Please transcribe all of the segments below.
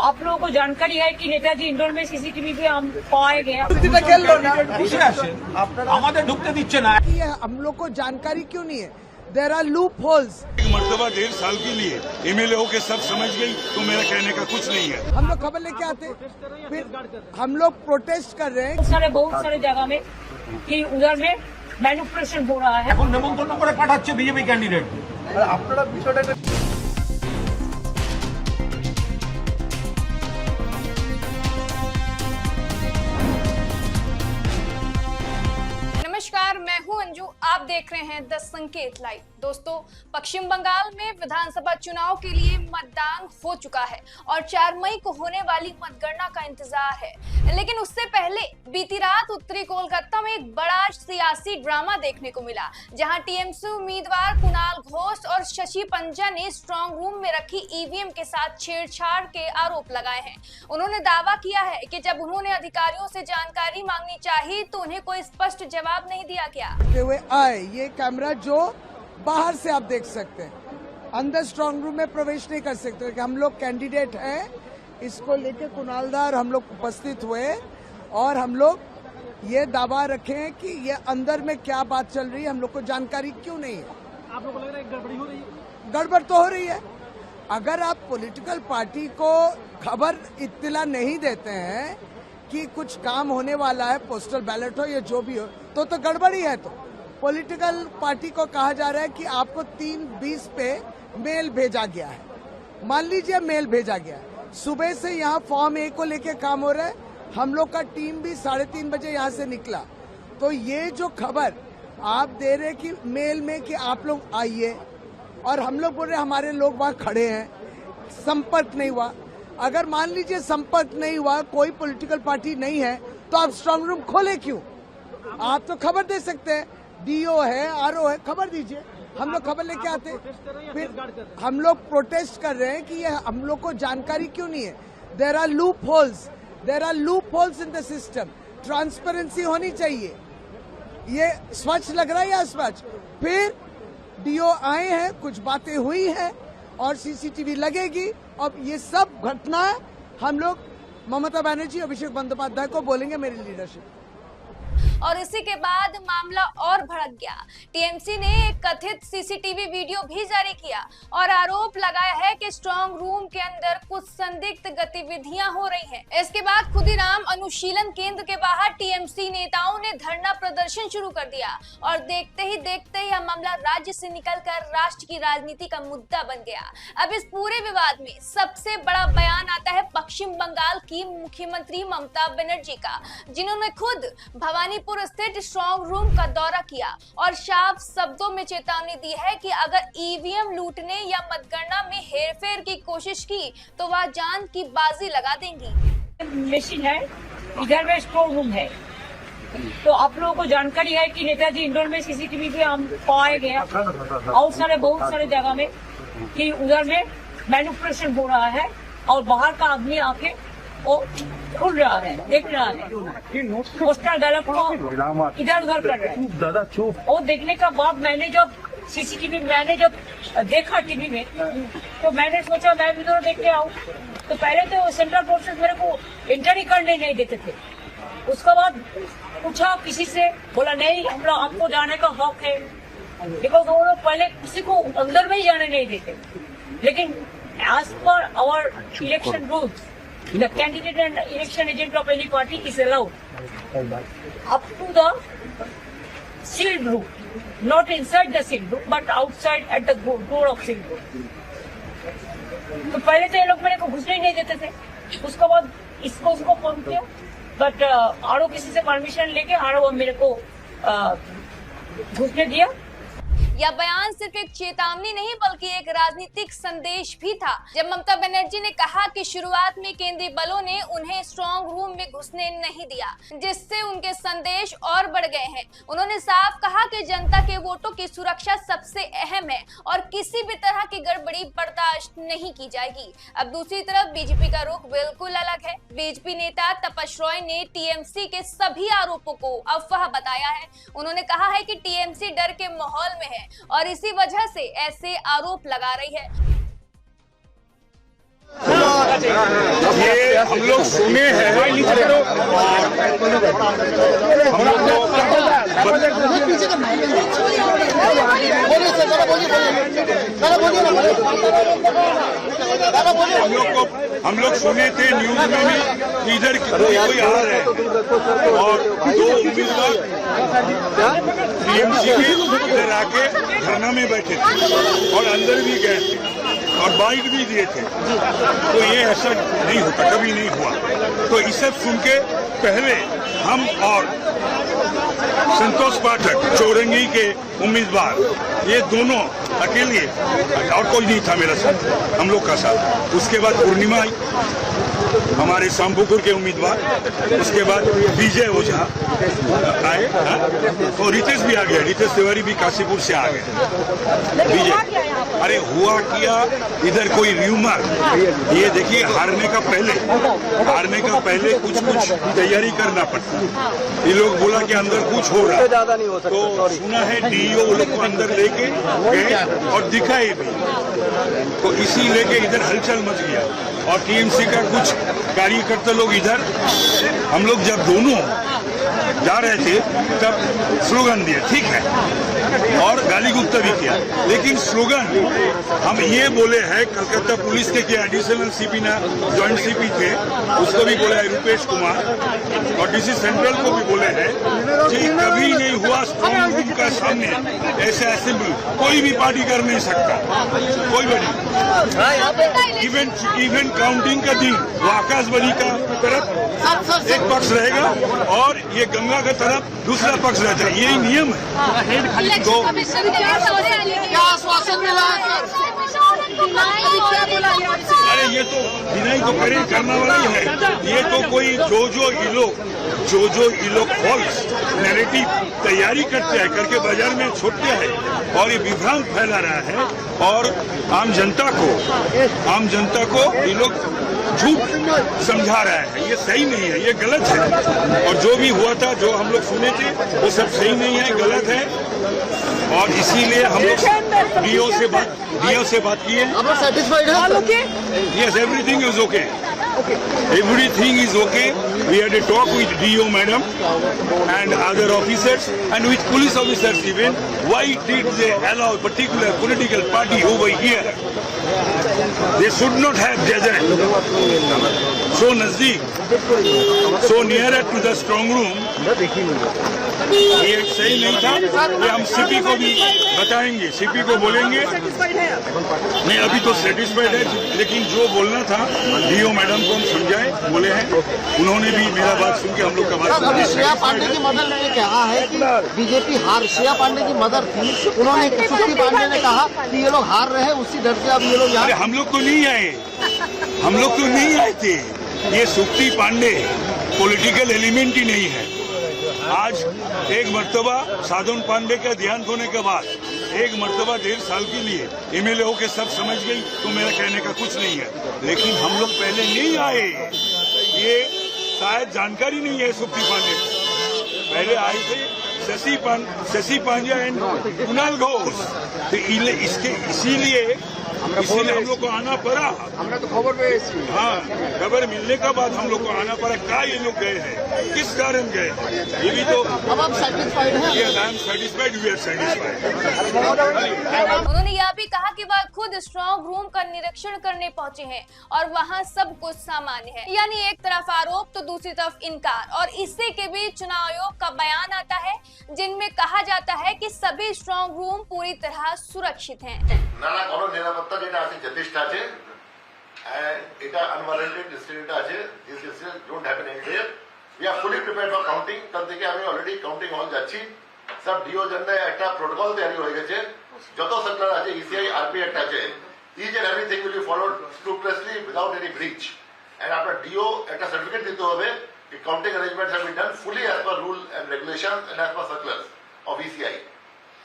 आप लोगों को जानकारी है कि नेताजी इंडोर में सीसीटीवी पे हम पाए गया। আমাদের ঢুকতে দিচ্ছে না। हम लोग को जानकारी क्यों नहीं है? There are loopholes. एक मर्तबा 1.5 साल के लिए एमएलए होके सब समझ गई तो मेरा कहने का कुछ नहीं है। हम लोग खबर लेके आते, फिर हम लोग प्रोटेस्ट कर रहे हैं। बहुत सारे जगह में कि उधर में मैनिपुलेशन हो रहा है। এখন নেমন্তন্ন করে পাঠাচ্ছে বিজেপি ক্যান্ডিডেট। আপনারা বিষয়টা नमस्कार, मैं हूं अंजू। आप देख रहे हैं द संकेत लाइव। दोस्तों, पश्चिम बंगाल में विधानसभा चुनाव के लिए मतदान हो चुका है और 4 मई को होने वाली मतगणना का इंतजार है। लेकिन उससे पहले बीती रात उत्तरी कोलकाता में एक बड़ा सियासी ड्रामा देखने को मिला, जहां टीएमसी उम्मीदवार कुणाल घोष और शशि पंजा ने स्ट्रांग रूम में रखी ईवीएम के साथ छेड़छाड़ के आरोप लगाए हैं। उन्होंने दावा किया है कि जब उन्होंने अधिकारियों से जानकारी मांगनी चाहिए तो उन्हें कोई स्पष्ट जवाब नहीं दिया गया। हुए आए ये कैमरा जो बाहर से आप देख सकते हैं, अंदर स्ट्रांग रूम में प्रवेश नहीं कर सकते कि हम लोग कैंडिडेट हैं। इसको लेके कुणालदार हम लोग उपस्थित हुए और हम लोग ये दावा रखें कि ये अंदर में क्या बात चल रही है, हम लोग को जानकारी क्यों नहीं है। आप लोगों को लग रहा है गड़बड़ी हो रही है? गड़बड़ तो हो रही है। अगर आप पॉलिटिकल पार्टी को खबर इत्तला नहीं देते हैं कि कुछ काम होने वाला है, पोस्टल बैलेट हो या जो भी हो, तो गड़बड़ी है। तो पॉलिटिकल पार्टी को कहा जा रहा है कि आपको 3:20 पे मेल भेजा गया है। मान लीजिए मेल भेजा गया है, सुबह से यहाँ फॉर्म ए को लेके काम हो रहा है। हम लोग का टीम भी 3:30 बजे यहाँ से निकला। तो ये जो खबर आप दे रहे कि मेल में कि आप लोग आइए, और हम लोग बोल रहे हमारे लोग वहाँ खड़े हैं, संपर्क नहीं हुआ। अगर मान लीजिए संपर्क नहीं हुआ, कोई पॉलिटिकल पार्टी नहीं है, तो आप स्ट्रांग रूम खोले क्यों? आप तो खबर दे सकते हैं, डीओ है, आरओ है, खबर दीजिए। हम लोग खबर लेके आते, फिर हम लोग प्रोटेस्ट कर रहे हैं कि ये हम लोग को जानकारी क्यों नहीं है। There are loopholes in the system. Transparency होनी चाहिए। ये स्वच्छ लग रहा है या अस्वच्छ? फिर डीओ आए हैं, कुछ बातें हुई हैं और सीसीटीवी लगेगी। अब ये सब घटना हम लोग ममता बनर्जी, अभिषेक बंदोपाध्याय को बोलेंगे मेरी लीडरशिप। और इसी के बाद मामला और भड़क गया। टीएमसी ने एक कथित सीसीटीवी वीडियो भी जारी किया और आरोप लगाया है कि स्ट्रांग रूम के अंदर कुछ संदिग्ध गतिविधियां हो रही हैं। इसके बाद खुदीराम अनुशीलन केंद्र के बाहर टीएमसी नेताओं ने धरना प्रदर्शन शुरू कर दिया और देखते ही यह मामला राज्य से निकलकर राष्ट्र की राजनीति का मुद्दा बन गया। अब इस पूरे विवाद में सबसे बड़ा बयान आता है पश्चिम बंगाल की मुख्यमंत्री ममता बनर्जी का, जिन्होंने खुद भवानीपुर स्थित स्ट्रांग रूम का दौरा किया और साफ शब्दों में चेतावनी दी है कि अगर ईवीएम लूटने या मतगणना में हेरफेर की कोशिश की तो वह जान की बाजी लगा देंगी। मशीन है, इधर में स्ट्रांग रूम है। तो आप लोगों को जानकारी है कि नेताजी इंडोर में सीसीटीवी पे हम पाए गया और बहुत सारे जगह में कि उधर में मैनिपुलेशन हो रहा है और बाहर का आदमी आके वो खुल रहा है, देख रहा है, पोस्टर गलत को इधर उधर कर रहा है। दादा चुप। वो देखने का बाद मैंने जब सीसीटीवी देखा टीवी में, तो मैंने सोचा मैं भी तो देख के आऊँ। तो पहले तो सेंट्रल फोर्सेस मेरे को एंटर ही करने नहीं देते थे। उसके बाद पूछा किसी से, बोला नहीं हम लोग आपको जाने का हक है, बिकॉज वो लोग पहले किसी को अंदर में ही जाने नहीं देते। लेकिन as per our election rules, the candidate and election agent of any party is allowed up to the sealed room, not inside the sealed room, but outside at the door of sealed room. तो पहले तो ये लोग मेरे को घुसने ही नहीं देते थे। उसके बाद उसको फोन किया, बट आरओ किसी से परमिशन लेके आरओ मेरे को घुसने दिया। यह बयान सिर्फ एक चेतावनी नहीं बल्कि एक राजनीतिक संदेश भी था, जब ममता बनर्जी ने कहा कि शुरुआत में केंद्रीय बलों ने उन्हें स्ट्रांग रूम में घुसने नहीं दिया, जिससे उनके संदेश और बढ़ गए हैं। उन्होंने साफ कहा कि जनता के वोटों की सुरक्षा सबसे अहम है और किसी भी तरह की गड़बड़ी बर्दाश्त नहीं की जाएगी। अब दूसरी तरफ बीजेपी का रुख बिल्कुल अलग है। बीजेपी नेता तपस रॉय ने टीएमसी के सभी आरोपों को अफवाह बताया है। उन्होंने कहा है कि टीएमसी डर के माहौल में है और इसी वजह से ऐसे आरोप लगा रही है। ये हम लोग सुने हैं, हम लोग हम लोग सुने थे न्यूज में भी कि इधर कोई आ रहा है और 2 उम्मीदवार टीएमसी के इधर आके धरना में बैठे थे और अंदर भी गए थे और बाइट भी दिए थे। तो ये ऐसा नहीं होता, कभी नहीं हुआ। तो इसे सब सुन के पहले हम और संतोष पाठक चौरंगी के उम्मीदवार, ये दोनों अकेले, और कोई नहीं था मेरा साथ, हम लोग का साथ। उसके बाद पूर्णिमा आई, हमारे शामपुकुर के उम्मीदवार, उसके बाद विजय ओझा आए और रितेश भी आ गया, रितेश तिवारी भी काशीपुर से आ गए। विजय, अरे हुआ क्या इधर कोई र्यूमर, ये देखिए हारने का पहले कुछ तैयारी करना पड़ता। ये लोग बोला कि अंदर कुछ हो रहा है, तो सुना है डीईओ लोग को अंदर लेके गए और दिखाए भी, तो इसी लेके इधर हलचल मच गया और टीएमसी का कुछ कार्यकर्ता लोग इधर, हम लोग जब दोनों जा रहे थे तब स्लोगन दिए, ठीक है, और गाली गुप्ता भी किया, लेकिन स्लोगन हम ये बोले हैं, कलकत्ता पुलिस के क्या एडिशनल सीपी ना जॉइंट सीपी थे, उसको भी बोला है रूपेश कुमार, और डीसी सेंट्रल को भी बोले हैं कि कभी नहीं हुआ स्ट्रॉन्ग रूम का सामने ऐसे असेंबली, कोई भी पार्टी कर नहीं सकता, कोई बड़ी इवेंट काउंटिंग का दिन वो आकाशवाणी का तरफ एक पक्ष रहेगा और ये गंगा का तरफ दूसरा पक्ष रहता है, यही नियम है। तो क्या आश्वासन मिला? अरे ये तो डिनाई तो करने वाला ही है, ये तो कोई जो ये लोग फॉल्स नैरेटिव तैयारी करते हैं, करके बाजार में छोड़ते हैं और ये विभ्रांत फैला रहा है और आम जनता को ये लोग झूठ समझा रहा है। ये सही नहीं है, ये गलत है, और जो भी हुआ था, जो हम लोग सुने थे, वो सब सही नहीं है, गलत है, और इसीलिए हम लोग डीओ से बात किए। Yes, everything is okay. Everything is okay. We had a talk with DO madam and other officers and with police officers even. Why did they allow particular political party over here? They should not have gathered so nazdeek, so nearer to the strong room. ये सही नहीं था, ये हम CP को भी बताएंगे, CP को बोलेंगे। नहीं, अभी तो सेटिस्फाइड है, लेकिन जो बोलना था डीओ मैडम को हम समझाए, बोले हैं, उन्होंने भी मेरा बात सुन के हम लोग का बात अभी श्रेया पांडे की मदर ने कहा है कि बीजेपी श्रेया पांडे की मदर थी, उन्होंने सुप्री पांडे ने कहा कि ये लोग हार रहे हैं, उसी डर से अब ये लोग अरे हम लोग तो नहीं आए थे, ये सुप्री पांडे पॉलिटिकल एलिमेंट ही नहीं है। आज एक मर्तबा साधन पांडे का देहांत होने के बाद एक मर्तबा 1.5 साल के लिए एमएलए होके सब समझ गई, तो मेरा कहने का कुछ नहीं है, लेकिन हम लोग पहले नहीं आए, ये शायद जानकारी नहीं है। सुप्री पांडे पहले आए थे, शशि पांड्या एंड कुणाल घोष, तो इसीलिए हम लोग को आना पड़ा। हमने तो खबर पे, हाँ, खबर मिलने के बाद हम लोग को आना पड़ा, क्या ये लोग गए हैं, किस कारण गए, ये भी तो। अब आप सेटिस्फाइड हैं? Yes, I am satisfied, we are satisfied. उन्होंने यह भी कहा कि वह खुद स्ट्रॉन्ग रूम का निरीक्षण करने पहुंचे हैं और वहां सब कुछ सामान्य है, यानी एक तरफ आरोप तो दूसरी तरफ इनकार, और इसी के बीच चुनाव आयोग का बयान आता है जिनमें कहा जाता है कि सभी स्ट्रॉन्ग रूम पूरी तरह सुरक्षित हैं। নানা কোনো নিরাপত্তা যেটা আছে যথেষ্ট আছে, এটা আনওয়ারেন্টেড ইনসিডেন্ট আছে, this incident don't happen anywhere. We are fully prepared for counting. কাল থেকে আমি অলরেডি কাউন্টিং হল যাচ্ছি, সব ডিও জন্য একটা প্রোটোকল তৈরি হয়ে গেছে, যত সার্কুলার আছে, ইসিআই আরপি অ্যাক্ট আছে, each and everything will be followed scrupulously without any breach. And আপনার ডিও একটা সার্টিফিকেট দিতে হবে कि counting arrangements have been done fully as per rule and regulations and as per circulars of ECI.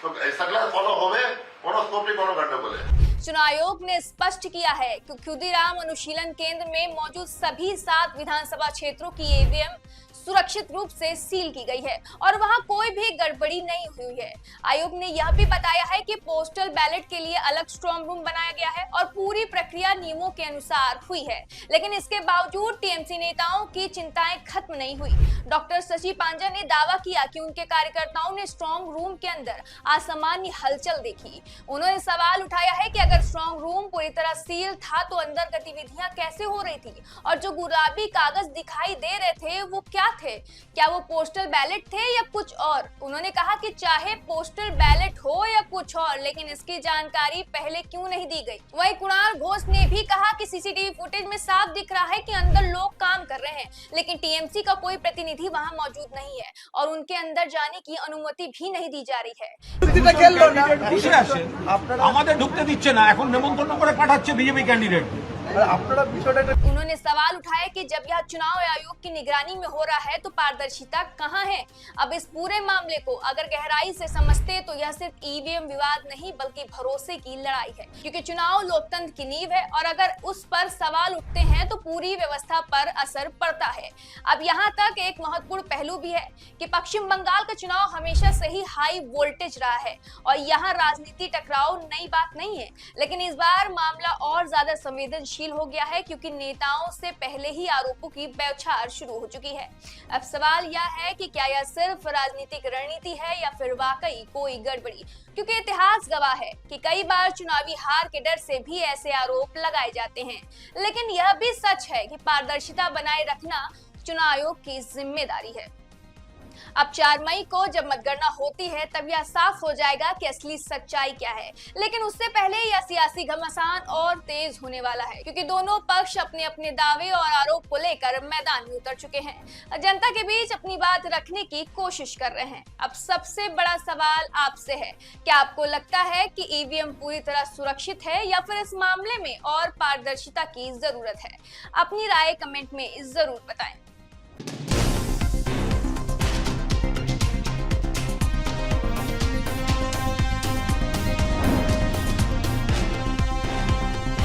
तो circular follow होवे, कोनो scope नहीं, कोनो गंडगोल है। चुनाव आयोग ने स्पष्ट किया है कि खुदीराम अनुशीलन केंद्र में मौजूद सभी 7 विधानसभा क्षेत्रों की ईवीएम सुरक्षित रूप से सील की गई है और वहां कोई भी गड़बड़ी नहीं हुई है। आयोग ने यह भी बताया है कि पोस्टल बैलेट के लिए अलग स्ट्रांग रूम बनाया गया है और पूरी प्रक्रिया नियमों के अनुसार हुई है, लेकिन इसके बावजूद टीएमसी नेताओं की चिंताएं खत्म नहीं हुई। डॉक्टर शशि पांजा ने दावा किया कि उनके कार्यकर्ताओं ने स्ट्रांग रूम के अंदर असामान्य हलचल देखी। उन्होंने सवाल उठाया है कि अगर स्ट्रांग रूम पूरी तरह सील था तो अंदर गतिविधियां कैसे हो रही थी और जो गुलाबी कागज दिखाई दे रहे थे वो क्या थे, क्या वो पोस्टल बैलेट थे या कुछ और। उन्होंने कहा कि चाहे पोस्टल बैलेट हो या कुछ और, लेकिन इसकी जानकारी पहले क्यों नहीं दी गई। वहीं कुणाल घोष ने भी कहा कि सीसीटीवी फुटेज में साफ दिख रहा है कि अंदर लोग काम कर रहे हैं, लेकिन टीएमसी का कोई प्रतिनिधि वहां मौजूद नहीं है और उनके अंदर जाने की अनुमति भी नहीं दी जा रही है। বসে আসে আমাদের ঢুকতে দিচ্ছে না, এখন নেমন্তন্ন করে পাঠাচ্ছে বিজেপি ক্যান্ডিডেট। उन्होंने सवाल उठाया कि जब यह चुनाव आयोग की निगरानी में हो रहा है तो पारदर्शिता कहां है। अब इस पूरे मामले को अगर गहराई से समझते तो यह सिर्फ ईवीएम विवाद नहीं बल्कि भरोसे की लड़ाई है, क्योंकि चुनाव लोकतंत्र की नींव है और अगर उस पर सवाल उठते हैं तो पूरी व्यवस्था पर असर पड़ता है। अब यहाँ तक एक महत्वपूर्ण पहलू भी है कि पश्चिम बंगाल का चुनाव हमेशा से ही हाई वोल्टेज रहा है और यहाँ राजनीति टकराव नई बात नहीं है, लेकिन इस बार मामला और ज्यादा संवेदनशील हो गया है क्योंकि नेताओं से पहले ही आरोपों की बौछार शुरू हो चुकी है। अब सवाल यह है कि क्या यह सिर्फ राजनीतिक रणनीति है या फिर वाकई कोई गड़बड़ी, क्योंकि इतिहास गवाह है कि कई बार चुनावी हार के डर से भी ऐसे आरोप लगाए जाते हैं। लेकिन यह भी सच है कि पारदर्शिता बनाए रखना चुनाव आयोग की जिम्मेदारी है। अब 4 मई को जब मतगणना होती है तब यह साफ हो जाएगा कि असली सच्चाई क्या है, लेकिन उससे पहले यह सियासी घमासान और तेज होने वाला है क्योंकि दोनों पक्ष अपने अपने दावे और आरोप को लेकर मैदान में उतर चुके हैं, जनता के बीच अपनी बात रखने की कोशिश कर रहे हैं। अब सबसे बड़ा सवाल आपसे है, क्या आपको लगता है कि ईवीएम पूरी तरह सुरक्षित है या फिर इस मामले में और पारदर्शिता की जरूरत है? अपनी राय कमेंट में जरूर बताएं।